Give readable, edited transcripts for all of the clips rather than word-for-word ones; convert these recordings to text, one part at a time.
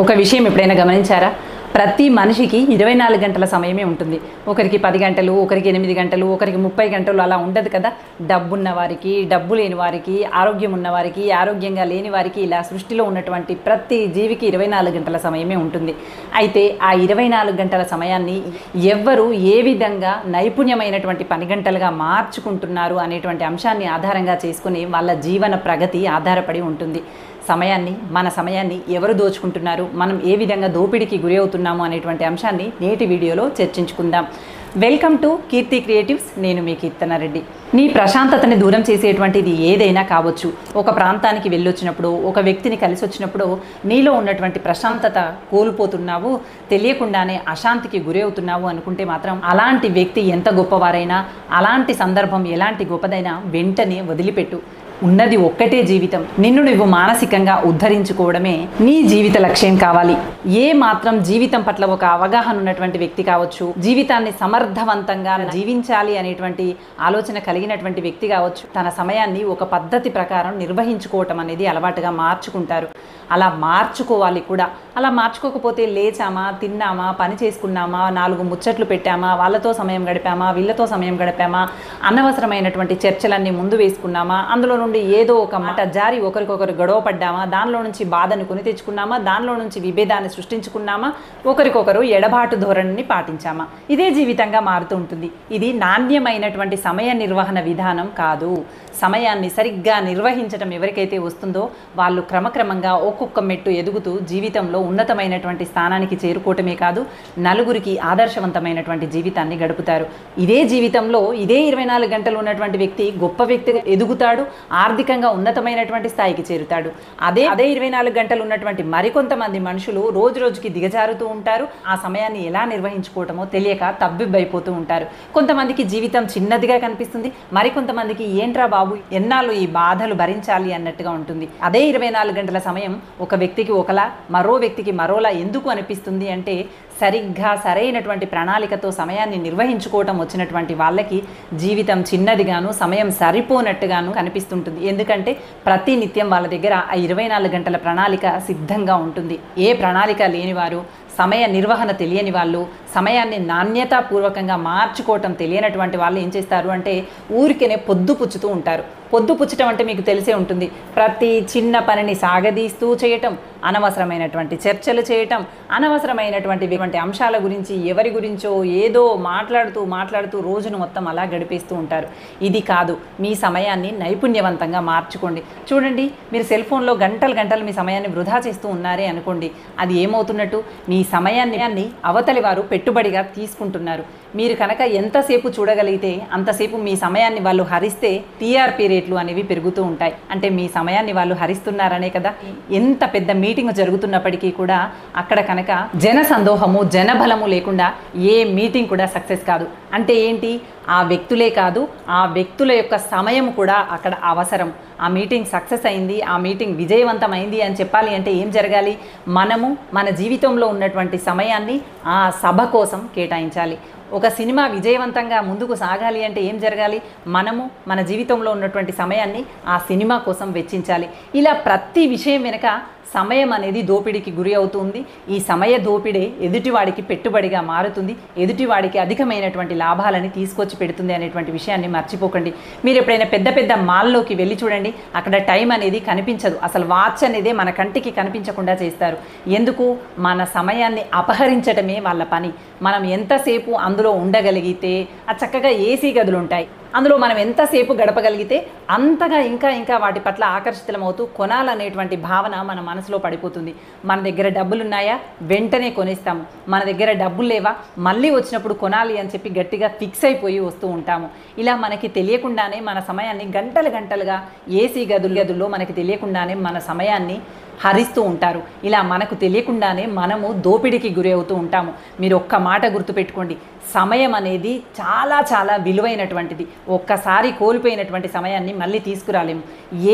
ఒక విషయం ఎప్పుడైనా గమనించారా? ప్రతి మనిషికి 24 గంటల సమయమే ఉంటుంది. ఒకరికి 10 గంటలు, ఒకరికి 8 గంటలు, ఒకరికి 30 గంటలు అలా ఉండదు కదా. డబ్బున్న వారికి, డబ్బు లేని వారికి, ఆరోగ్యం ఉన్నవారికి, ఆరోగ్యంగా లేని వారికి, ఇలా సృష్టిలో ఉన్నటువంటి ప్రతి జీవికి 24 గంటల సమయమే ఉంటుంది. అయితే ఆ 24 గంటల సమయాన్ని ఎవ్వరు ఏ విధంగా నైపుణ్యమైనటువంటి పని గంటలుగా మార్చుకుంటున్నారు అనేటువంటి అంశాన్ని ఆధారంగా చేసుకుని వాళ్ళ జీవన ప్రగతి ఆధారపడి ఉంటుంది. మన సమయాన్ని ఎవరు దోచుకుంటున్నారు, మనం ఏ విధంగా దోపిడీకి గురి అవుతున్నాము అనేటువంటి అంశాన్ని నేటి వీడియోలో చర్చించుకుందాం. Welcome to Keerthi creatives. నేను మీ కీర్తనారెడ్డి. నీ ప్రశాంతతని దూరం చేసేటువంటిది ఏదైనా కావచ్చు. ఒక ప్రాంతానికి వెళ్ళొచ్చినప్పుడు, ఒక వ్యక్తిని కలిసి వచ్చినప్పుడు నీలో ఉన్నటువంటి ప్రశాంతత కోల్పోతున్నావు, తెలియకుండానే అశాంతికి గురి అవుతున్నావు అనుకుంటే మాత్రం అలాంటి వ్యక్తి ఎంత గొప్పవారైనా, అలాంటి సందర్భం ఎలాంటి గొప్పదైనా వెంటనే వదిలిపెట్టు. ఉన్నది ఒక్కటే జీవితం. నిన్ను నువ్వు మానసికంగా ఉద్ధరించుకోవడమే నీ జీవిత లక్ష్యం కావాలి. ఏ మాత్రం జీవితం పట్ల ఒక అవగాహన ఉన్నటువంటి వ్యక్తి కావచ్చు, జీవితాన్ని సమర్థవంతంగా జీవించాలి అనేటువంటి ఆలోచన కలిగినటువంటి వ్యక్తి కావచ్చు, తన సమయాన్ని ఒక పద్ధతి ప్రకారం నిర్వహించుకోవటం అనేది అలవాటుగా మార్చుకుంటారు. అలా మార్చుకోవాలి కూడా. అలా మార్చుకోకపోతే లేచామా, తిన్నామా, పని చేసుకున్నామా, 4 ముచ్చట్లు పెట్టామా, వాళ్ళతో సమయం గడిపామా, వీళ్ళతో సమయం గడిపామా, అనవసరమైనటువంటి చర్చలన్నీ ముందు వేసుకున్నామా, అందులో నుండి ఏదో ఒక మాట జారి ఒకరికొకరు గొడవ పడ్డామా, దానిలో నుంచి బాధను కొని తెచ్చుకున్నామా, దానిలో నుంచి విభేదాన్ని సృష్టించుకున్నామా, ఒకరికొకరు ఎడబాటు ధోరణిని పాటించామా, ఇదే జీవితంగా మారుతూ ఉంటుంది. ఇది నాణ్యమైనటువంటి సమయ నిర్వహణ విధానం కాదు. సమయాన్ని సరిగ్గా నిర్వహించడం ఎవరికైతే వస్తుందో వాళ్ళు క్రమక్రమంగా ఒక్కొక్క మెట్టు ఎదుగుతూ జీవితంలో ఉన్నతమైనటువంటి స్థానానికి చేరుకోవటమే కాదు, నలుగురికి ఆదర్శవంతమైనటువంటి జీవితాన్ని గడుపుతారు. ఇదే జీవితంలో ఇదే 24 గంటలు ఉన్నటువంటి వ్యక్తి గొప్ప వ్యక్తిగా ఎదుగుతాడు, ఆర్థికంగా ఉన్నతమైనటువంటి స్థాయికి చేరుతాడు. అదే 24 గంటలు ఉన్నటువంటి మరికొంతమంది మనుషులు రోజు రోజుకి దిగజారుతూ ఉంటారు. ఆ సమయాన్ని ఎలా నిర్వహించుకోవటమో తెలియక తబ్బిబ్బైపోతూ ఉంటారు. కొంతమందికి జీవితం చిన్నదిగా కనిపిస్తుంది, మరికొంతమందికి ఏంట్రా బాబు ఎన్నాళ్ళు ఈ బాధలు భరించాలి అన్నట్టుగా ఉంటుంది. అదే 24 గంటల సమయం ఒక వ్యక్తికి ఒకలా, మరో వ్యక్తికి మరోలా ఎందుకు అనిపిస్తుంది అంటే, సరిగ్గా సరైనటువంటి ప్రణాళికతో సమయాన్ని నిర్వహించుకోవటం వచ్చినటువంటి వాళ్ళకి జీవితం చిన్నదిగాను, సమయం సరిపోనట్టుగాను కనిపిస్తుంటుంది. ఎందుకంటే ప్రతి నిత్యం వాళ్ళ దగ్గర ఆ 24 గంటల ప్రణాళిక సిద్ధంగా ఉంటుంది. ఏ ప్రణాళిక లేనివారు, సమయ నిర్వహణ తెలియని వాళ్ళు, సమయాన్ని నాణ్యతాపూర్వకంగా మార్చుకోవటం తెలియనటువంటి వాళ్ళు ఏం చేస్తారు అంటే ఊరికేనే పొద్దుపుచ్చుతూ ఉంటారు. పొద్దుపుచ్చటం అంటే మీకు తెలిసే ఉంటుంది. ప్రతి చిన్న పనిని సాగదీస్తూ చేయటం, అనవసరమైనటువంటి చర్చలు చేయటం, అనవసరమైనటువంటి అంశాల గురించి ఎవరి గురించో ఏదో మాట్లాడుతూ రోజును మొత్తం అలా గడిపేస్తూ ఉంటారు. ఇది కాదు. మీ సమయాన్ని నైపుణ్యవంతంగా మార్చుకోండి. చూడండి, మీరు సెల్ ఫోన్లో గంటలు మీ సమయాన్ని వృధా చేస్తూ ఉన్నారే అనుకోండి, అది ఏమవుతున్నట్టు? మీ సమయాన్ని అవతలి వారు పెట్టుబడిగా తీసుకుంటున్నారు. మీరు కనుక ఎంతసేపు చూడగలిగితే అంతసేపు మీ సమయాన్ని వాళ్ళు హరిస్తే టీఆర్పీ రేట్లు అనేవి పెరుగుతూ ఉంటాయి. అంటే మీ సమయాన్ని వాళ్ళు హరిస్తున్నారనే కదా. ఎంత పెద్ద మీటింగ్ జరుగుతున్నప్పటికీ కూడా అక్కడ కనుక జన సందోహము, జనబలము లేకుండా ఏ మీటింగ్ కూడా సక్సెస్ కాదు. అంటే ఏంటి? ఆ వ్యక్తులే కాదు, ఆ వ్యక్తుల యొక్క సమయం కూడా అక్కడ అవసరం. ఆ మీటింగ్ సక్సెస్ అయింది, ఆ మీటింగ్ విజయవంతమైంది అని చెప్పాలి అంటే ఏం జరగాలి? మనము మన జీవితంలో ఉన్నటువంటి సమయాన్ని ఆ సభ కోసం కేటాయించాలి. ఒక సినిమా విజయవంతంగా ముందుకు సాగాలి అంటే ఏం జరగాలి? మనము మన జీవితంలో ఉన్నటువంటి సమయాన్ని ఆ సినిమా కోసం వెచ్చించాలి. ఇలా ప్రతి విషయం వెనుక సమయం అనేది దోపిడీకి గురి అవుతుంది. ఈ సమయ దోపిడే ఎదుటివాడికి పెట్టుబడిగా మారుతుంది, ఎదుటివాడికి అధికమైనటువంటి లాభాలని తీసుకొచ్చి పెడుతుంది అనేటువంటి విషయాన్ని మర్చిపోకండి. మీరు ఎప్పుడైనా పెద్ద మాల్లోకి వెళ్ళి చూడండి, అక్కడ టైం అనేది కనిపించదు. అసలు వాచ్ అనేది మన కంటికి కనిపించకుండా చేస్తారు. ఎందుకు? మన సమయాన్ని అపహరించడమే వాళ్ళ పని. మనం ఎంతసేపు అందులో ఉండగలిగితే, ఆ చక్కగా ఏసీ గదులు ఉంటాయి, అందులో మనం ఎంతసేపు గడపగలిగితే అంతగా ఇంకా వాటి పట్ల ఆకర్షితులమవుతూ కొనాలనేటువంటి భావన మన మనసులో పడిపోతుంది. మన దగ్గర డబ్బులు ఉన్నాయా? వెంటనే కొనేస్తాము. మన దగ్గర డబ్బులు లేవా? మళ్ళీ వచ్చినప్పుడు కొనాలి అని చెప్పి గట్టిగా ఫిక్స్ అయిపోయి వస్తూ ఉంటాము. ఇలా మనకి తెలియకుండానే మన సమయాన్ని గంటలుగా ఏసీ గదుల్లో మనకి తెలియకుండానే మన సమయాన్ని హరిస్తూ ఉంటారు. ఇలా మనకు తెలియకుండానే మనము దోపిడీకి గురి అవుతూ ఉంటాము. మీరు ఒక్క మాట గుర్తుపెట్టుకోండి, సమయం అనేది చాలా విలువైనటువంటిది. ఒక్కసారి కోల్పోయినటువంటి సమయాన్ని మళ్ళీ తీసుకురాలేము.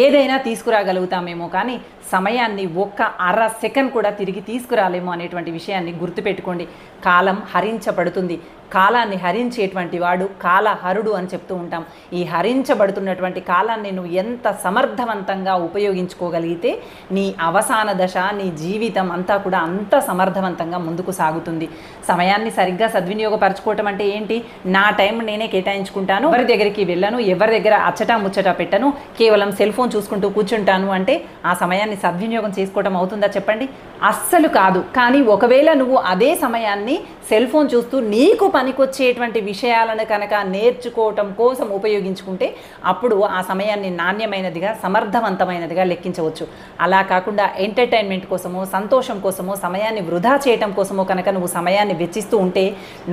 ఏదైనా తీసుకురాగలుగుతామేమో కానీ సమయాన్ని ఒక్క అర సెకండ్ కూడా తిరిగి తీసుకురాలేము అనేటువంటి విషయాన్ని గుర్తుపెట్టుకోండి. కాలం హరించబడుతుంది, కాలాన్ని హరించేటువంటి వాడు కాలహరుడు అని చెప్తూ ఉంటాం. ఈ హరించబడుతున్నటువంటి కాలాన్ని నువ్వు ఎంత సమర్థవంతంగా ఉపయోగించుకోగలిగితే నీ అవసాన దశ, నీ జీవితం అంతా కూడా అంత సమర్థవంతంగా ముందుకు సాగుతుంది. సమయాన్ని సరిగ్గా సద్వినియోగపరచుకోవటం అంటే ఏంటి? నా టైం నేనే కేటాయించుకుంటాను, ఎవరి దగ్గరికి వెళ్ళను, ఎవరి దగ్గర అచ్చటా ముచ్చటా పెట్టను, కేవలం సెల్ ఫోన్ చూసుకుంటూ కూర్చుంటాను అంటే ఆ సమయాన్ని సద్వినియోగం చేసుకోవటం అవుతుందా చెప్పండి? అస్సలు కాదు. కానీ ఒకవేళ నువ్వు అదే సమయాన్ని సెల్ ఫోన్ చూస్తూ నీకు పనికొచ్చేటువంటి విషయాలను కనుక నేర్చుకోవటం కోసం ఉపయోగించుకుంటే అప్పుడు ఆ సమయాన్ని నాణ్యమైనదిగా, సమర్థవంతమైనదిగా లెక్కించవచ్చు. అలా కాకుండా ఎంటర్టైన్మెంట్ కోసమో, సంతోషం కోసమో, సమయాన్ని వృధా చేయటం కోసమో కనుక నువ్వు సమయాన్ని వెచ్చిస్తూ ఉంటే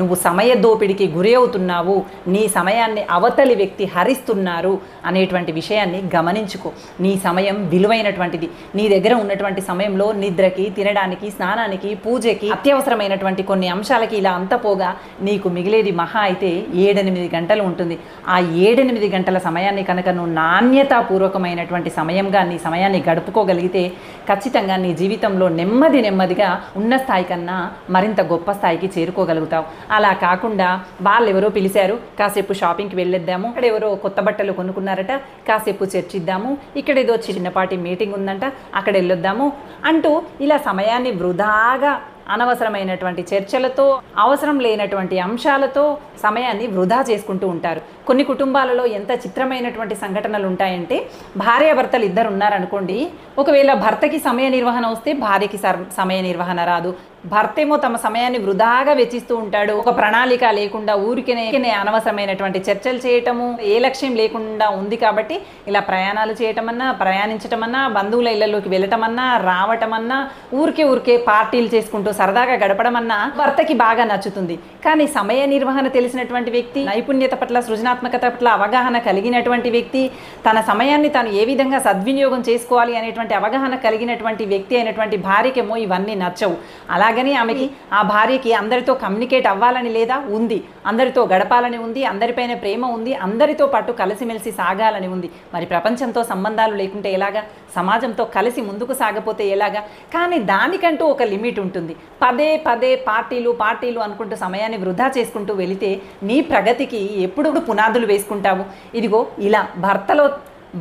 నువ్వు సమయ దోపిడికి గురి అవుతున్నావు, నీ సమయాన్ని అవతలి వ్యక్తి హరిస్తున్నారు అనేటువంటి విషయాన్ని గమనించుకో. నీ సమయం విలువైనటువంటిది. నీ దగ్గర ఉన్నటువంటి సమయంలో నిద్రకి, తినడానికి, స్నానానికి, పూజకి, అత్యవసరమైనటువంటి కొన్ని అంశాలకి ఇలా అంత పోగా నీకు మిగిలేది మహా అయితే 7-8 గంటలు ఉంటుంది. ఆ 7-8 గంటల సమయాన్ని కనుక నువ్వు నాణ్యతాపూర్వకమైనటువంటి సమయంగా నీ సమయాన్ని గడుపుకోగలిగితే ఖచ్చితంగా నీ జీవితంలో నెమ్మదిగా ఉన్న స్థాయి కన్నా మరింత గొప్ప స్థాయికి చేరుకోగలుగుతావు. అలా కాకుండా వాళ్ళు ఎవరో పిలిచారు, కాసేపు షాపింగ్కి వెళ్ళొద్దాము, ఇక్కడ ఎవరో కొత్త బట్టలు కొనుక్కున్నారట, కాసేపు చర్చిద్దాము, ఇక్కడ ఏదో చిన్నపాటి మీటింగ్ ఉందంట, అక్కడ వెళ్ళొద్దాము అంటూ ఇలా సమయాన్ని వృధాగా అనవసరమైనటువంటి చర్చలతో, అవసరం లేనటువంటి అంశాలతో సమయాన్ని వృధా చేసుకుంటూ ఉంటారు. కొన్ని కుటుంబాలలో ఎంత చిత్రమైనటువంటి సంఘటనలు ఉంటాయంటే, భార్యాభర్తలు ఇద్దరు ఉన్నారనుకోండి, ఒకవేళ భర్తకి సమయ నిర్వహణ వస్తే భార్యకి సమయ నిర్వహణ రాదు. భర్త ఏమో తమ సమయాన్ని వృధాగా వెచ్చిస్తూ ఉంటాడు, ఒక ప్రణాళిక లేకుండా ఊరికే అనవసరమైనటువంటి చర్చలు చేయటము, ఏ లక్ష్యం లేకుండా ఉంది కాబట్టి ఇలా ప్రయాణాలు చేయటమన్నా, ప్రయాణించటమన్నా, బంధువుల ఇళ్లలోకి వెళ్ళటమన్నా, రావటమన్నా, ఊరికే పార్టీలు చేసుకుంటూ సరదాగా గడపడమన్నా భర్తకి బాగా నచ్చుతుంది. కానీ సమయ నిర్వహణ తెలిసినటువంటి వ్యక్తి, నైపుణ్యత పట్ల, సృజనాత్మకత పట్ల అవగాహన కలిగినటువంటి వ్యక్తి, తన సమయాన్ని తాను ఏ విధంగా సద్వినియోగం చేసుకోవాలి అనేటువంటి అవగాహన కలిగినటువంటి వ్యక్తి అయినటువంటి భార్యకేమో ఇవన్నీ నచ్చవు. అలాగని ఆమెకి, ఆ భార్యకి అందరితో కమ్యూనికేట్ అవ్వాలని లేదా? ఉంది. అందరితో గడపాలని ఉంది, అందరిపైన ప్రేమ ఉంది, అందరితో పాటు కలిసిమెలిసి సాగాలని ఉంది. మరి ప్రపంచంతో సంబంధాలు లేకుంటే ఎలాగా? సమాజంతో కలిసి ముందుకు సాగపోతే ఎలాగా? కానీ దానికంటూ ఒక లిమిట్ ఉంటుంది. పదే పార్టీలు అనుకుంటూ సమయాన్ని వృధా చేసుకుంటూ వెళితే నీ ప్రగతికి ఎప్పుడు పునాదులు వేసుకుంటావు? ఇదిగో ఇలా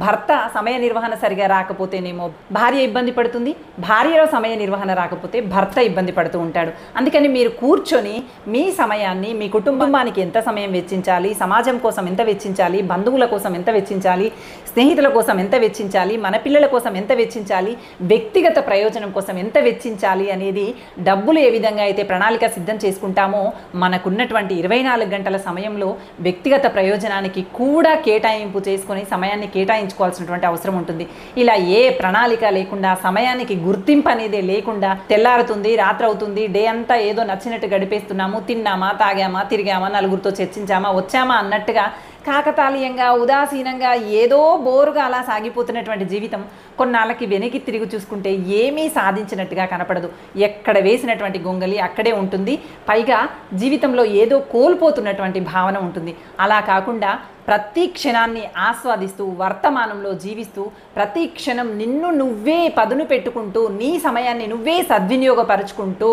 భర్త సమయ నిర్వహణ సరిగా రాకపోతేనేమో భార్య ఇబ్బంది పడుతుంది, భార్యలో సమయ నిర్వహణ రాకపోతే భర్త ఇబ్బంది పడుతూ ఉంటాడు. అందుకని మీరు కూర్చొని మీ సమయాన్ని, మీ కుటుంబానికి ఎంత సమయం వెచ్చించాలి, సమాజం కోసం ఎంత వెచ్చించాలి, బంధువుల కోసం ఎంత వెచ్చించాలి, స్నేహితుల కోసం ఎంత వెచ్చించాలి, మన పిల్లల కోసం ఎంత వెచ్చించాలి, వ్యక్తిగత ప్రయోజనం కోసం ఎంత వెచ్చించాలి అనేది డబ్బులు ఏ విధంగా అయితే ప్రణాళిక సిద్ధం చేసుకుంటామో మనకున్నటువంటి 24 గంటల సమయంలో వ్యక్తిగత ప్రయోజనానికి కూడా కేటాయింపు చేసుకొని సమయాన్ని కేటాయించుకోవాల్సినటువంటి అవసరం ఉంటుంది. ఇలా ఏ ప్రణాళిక లేకుండా, సమయానికి గుర్తింపు అనేది లేకుండా తెల్లారుతుంది, రాత్రి అవుతుంది, డే అంతా ఏదో నచ్చినట్టు గడిపేస్తున్నాము, తిన్నామా, తాగామా, తిరిగామా, నలుగురితో చర్చించామా, వచ్చామా అన్నట్టుగా కాకతాళీయంగా, ఉదాసీనంగా, ఏదో బోరుగా అలా సాగిపోతున్నటువంటి జీవితం కొన్నాళ్ళకి వెనక్కి తిరిగి చూసుకుంటే ఏమీ సాధించినట్టుగా కనపడదు. ఎక్కడ వేసినటువంటి గొంగలి అక్కడే ఉంటుంది. పైగా జీవితంలో ఏదో కోల్పోతున్నటువంటి భావన ఉంటుంది. అలా కాకుండా ప్రతి క్షణాన్ని ఆస్వాదిస్తూ, వర్తమానంలో జీవిస్తూ, ప్రతి క్షణం నిన్ను నువ్వే పదును పెట్టుకుంటూ, నీ సమయాన్ని నువ్వే సద్వినియోగపరుచుకుంటూ,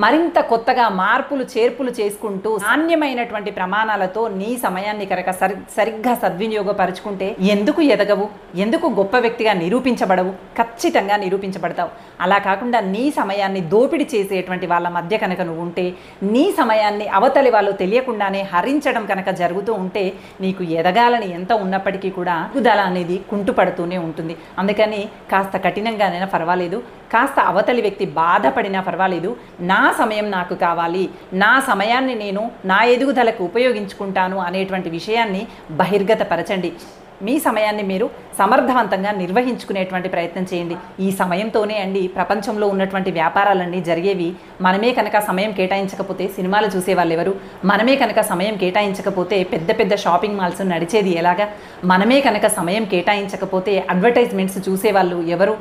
మరింత కొత్తగా మార్పులు చేర్పులు చేసుకుంటూ, నాణ్యమైనటువంటి ప్రమాణాలతో నీ సమయాన్ని కనుక సరిగ్గా సద్వినియోగపరుచుకుంటే ఎందుకు ఎదగవు? ఎందుకు గొప్ప వ్యక్తిగా నిరూపించబడవు? ఖచ్చితంగా నిరూపించబడతావు. అలా కాకుండా నీ సమయాన్ని దోపిడీ చేసేటువంటి వాళ్ళ మధ్య కనుక నువ్వు ఉంటే, నీ సమయాన్ని అవతలి వాళ్ళు తెలియకుండానే హరించడం కనుక జరుగుతూ ఉంటే, నీకు ఎదగాలని ఎంత ఉన్నప్పటికీ కూడా ఎదుగుదల అనేది కుంటుపడుతూనే ఉంటుంది. అందుకని కాస్త కఠినంగానైనా పర్వాలేదు, కాస్త అవతలి వ్యక్తి బాధపడినా పర్వాలేదు, నా సమయం నాకు కావాలి, నా సమయాన్ని నేను నా ఎదుగుదలకు ఉపయోగించుకుంటాను అనేటువంటి విషయాన్ని బహిర్గతపరచండి. మీ సమయాన్ని మీరు సమర్థవంతంగా నిర్వహించుకునేటువంటి ప్రయత్నం చేయండి. ఈ సమయంతోనే అండి ప్రపంచంలో ఉన్నటువంటి వ్యాపారాలన్నీ జరిగేవి. మనమే కనుక సమయం కేటాయించకపోతే సినిమాలు చూసేవాళ్ళు ఎవరు? మనమే కనుక సమయం కేటాయించకపోతే పెద్ద పెద్ద షాపింగ్ మాల్స్ నడిచేది ఎలాగా? మనమే కనుక సమయం కేటాయించకపోతే అడ్వర్టైజ్మెంట్స్ చూసేవాళ్ళు ఎవరు?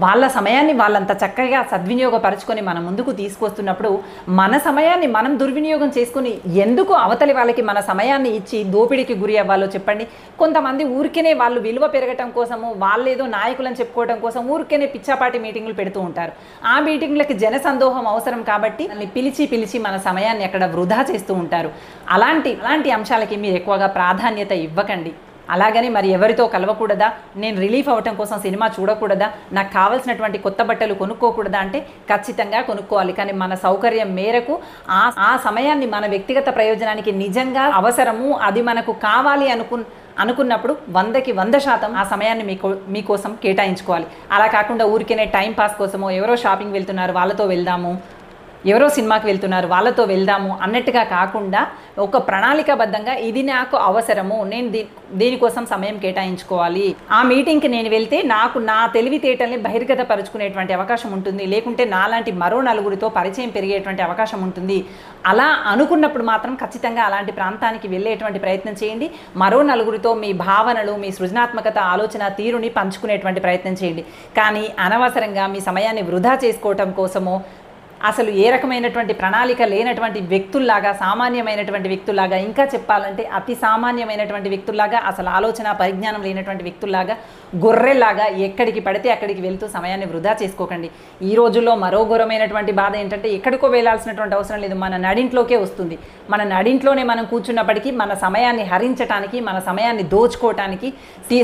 వాళ్ళ సమయాన్ని వాళ్ళంత చక్కగా సద్వినియోగపరచుకొని మన ముందుకు తీసుకొస్తున్నప్పుడు మన సమయాన్ని మనం దుర్వినియోగం చేసుకుని ఎందుకు అవతలి వాళ్ళకి మన సమయాన్ని ఇచ్చి దోపిడీకి గురి అవ్వాలో చెప్పండి. కొంతమంది ఊరికేనే వాళ్ళు విలువ పెరగటం కోసము, వాళ్ళేదో నాయకులని చెప్పుకోవడం కోసం ఊరికేనే పిచ్చాపాటి మీటింగులు పెడుతూ ఉంటారు. ఆ మీటింగ్లకి జనసందోహం అవసరం కాబట్టి పిలిచి మన సమయాన్ని అక్కడ వృధా చేస్తూ ఉంటారు. అలాంటి అంశాలకి మీరు ఎక్కువగా ప్రాధాన్యత ఇవ్వకండి. అలాగని మరి ఎవరితో కలవకూడదా, నేను రిలీఫ్ అవ్వటం కోసం సినిమా చూడకూడదా, నాకు కావాల్సినటువంటి కొత్త బట్టలు కొనుక్కోకూడదా అంటే ఖచ్చితంగా కొనుక్కోవాలి. కానీ మన సౌకర్యం మేరకు ఆ సమయాన్ని మన వ్యక్తిగత ప్రయోజనానికి నిజంగా అవసరము, అది మనకు కావాలి అనుకున్నప్పుడు 100కి 100% ఆ సమయాన్ని మీకోసం కేటాయించుకోవాలి. అలా కాకుండా ఊరికేనే టైం పాస్ కోసమో, ఎవరో షాపింగ్ వెళ్తున్నారు వాళ్ళతో వెళ్దాము, ఎవరో సినిమాకి వెళ్తున్నారు వాళ్ళతో వెళ్దాము అన్నట్టుగా కాకుండా ఒక ప్రణాళికాబద్ధంగా ఇది నాకు అవసరము, నేను దీనికోసం సమయం కేటాయించుకోవాలి. ఆ మీటింగ్కి నేను వెళ్తే నాకు నా తెలివితేటల్ని బహిర్గతపరుచుకునేటువంటి అవకాశం ఉంటుంది, లేకుంటే నాలాంటి మరో నలుగురితో పరిచయం పెరిగేటువంటి అవకాశం ఉంటుంది. అలా అనుకున్నప్పుడు మాత్రం ఖచ్చితంగా అలాంటి ప్రాంతానికి వెళ్ళేటువంటి ప్రయత్నం చేయండి. మరో నలుగురితో మీ భావనలు, మీ సృజనాత్మకత, ఆలోచన తీరుని పంచుకునేటువంటి ప్రయత్నం చేయండి. కానీ అనవసరంగా మీ సమయాన్ని వృధా చేసుకోవటం కోసమో, అసలు ఏ రకమైనటువంటి ప్రణాళిక లేనటువంటి వ్యక్తుల్లాగా, సామాన్యమైనటువంటి వ్యక్తుల్లాగా, ఇంకా చెప్పాలంటే అతి సామాన్యమైనటువంటి వ్యక్తుల్లాగా, అసలు ఆలోచన పరిజ్ఞానం లేనటువంటి వ్యక్తుల్లాగా, గొర్రెల్లాగా ఎక్కడికి పడితే అక్కడికి వెళ్తూ సమయాన్ని వృధా చేసుకోకండి. ఈ రోజుల్లో మరో ఘోరమైనటువంటి బాధ ఏంటంటే ఎక్కడికో వెళ్ళాల్సినటువంటి అవసరం లేదు, మన నడింట్లోకే వస్తుంది. మన నడింట్లోనే మనం కూర్చున్నప్పటికీ మన సమయాన్ని హరించటానికి, మన సమయాన్ని దోచుకోవటానికి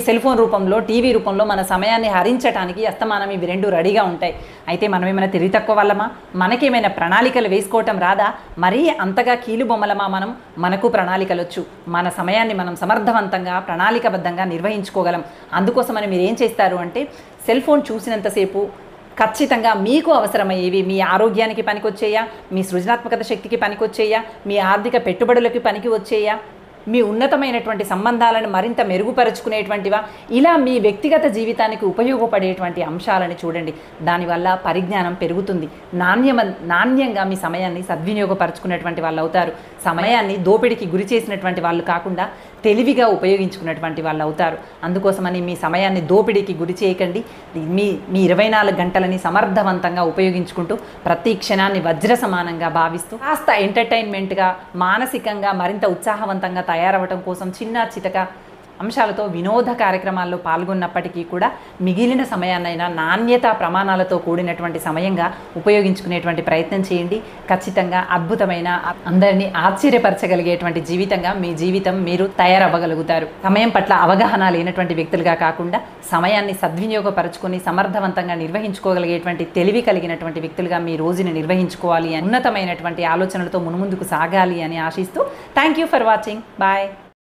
సెల్ ఫోన్ రూపంలో, టీవీ రూపంలో మన సమయాన్ని హరించటానికి అస్తమానం ఇవి రెండు రెడీగా ఉంటాయి. అయితే మనం ఏమైనా తెలివి తక్కువ వాళ్ళమా? మనకేమైనా ప్రణాళికలు వేసుకోవటం రాదా? మరీ అంతగా కీలుబొమ్మలమా మనం? మనకు ప్రణాళికలు వచ్చు. మన సమయాన్ని మనం సమర్థవంతంగా ప్రణాళికబద్ధంగా నిర్వహించుకోగలం. అందుకోసమని మీరు ఏం చేస్తారు అంటే, సెల్ ఫోన్ చూసినంతసేపు ఖచ్చితంగా మీకు అవసరమయ్యేవి, మీ ఆరోగ్యానికి పనికొచ్చేయా, మీ సృజనాత్మకత శక్తికి పనికొచ్చేయా, మీ ఆర్థిక పెట్టుబడులకి పనికి వచ్చేయా, మీ ఉన్నతమైనటువంటి సంబంధాలను మరింత మెరుగుపరుచుకునేటువంటివా, ఇలా మీ వ్యక్తిగత జీవితానికి ఉపయోగపడేటువంటి అంశాలను చూడండి. దానివల్ల పరిజ్ఞానం పెరుగుతుంది. నాణ్యంగా మీ సమయాన్ని సద్వినియోగపరుచుకునేటువంటి వాళ్ళు అవుతారు. సమయాన్ని దోపిడికి గురి చేసినటువంటి వాళ్ళు కాకుండా తెలివిగా ఉపయోగించుకున్నటువంటి వాళ్ళు అవుతారు. అందుకోసమని మీ సమయాన్ని దోపిడీకి గురి చేయకండి. మీ 24 గంటలని సమర్థవంతంగా ఉపయోగించుకుంటూ ప్రతి క్షణాన్ని వజ్ర సమానంగా భావిస్తూ కాస్త ఎంటర్టైన్మెంట్గా, మానసికంగా మరింత ఉత్సాహవంతంగా తయారవటం కోసం చిన్న చితక అంశాలతో వినోద కార్యక్రమాల్లో పాల్గొన్నప్పటికీ కూడా మిగిలిన సమయాన్నైనా నాణ్యత ప్రమాణాలతో కూడినటువంటి సమయంగా ఉపయోగించుకునేటువంటి ప్రయత్నం చేయండి. ఖచ్చితంగా అద్భుతమైన, అందరినీ ఆశ్చర్యపరచగలిగేటువంటి జీవితంగా మీ జీవితం మీరు తయారవ్వగలుగుతారు. సమయం పట్ల అవగాహన లేనటువంటి వ్యక్తులుగా కాకుండా సమయాన్ని సద్వినియోగపరచుకొని సమర్థవంతంగా నిర్వహించుకోగలిగేటువంటి తెలివి కలిగినటువంటి వ్యక్తులుగా మీ రోజుని నిర్వహించుకోవాలి, ఉన్నతమైనటువంటి ఆలోచనలతో మున్ముందుకు సాగాలి అని ఆశిస్తూ thank you for watching. Bye.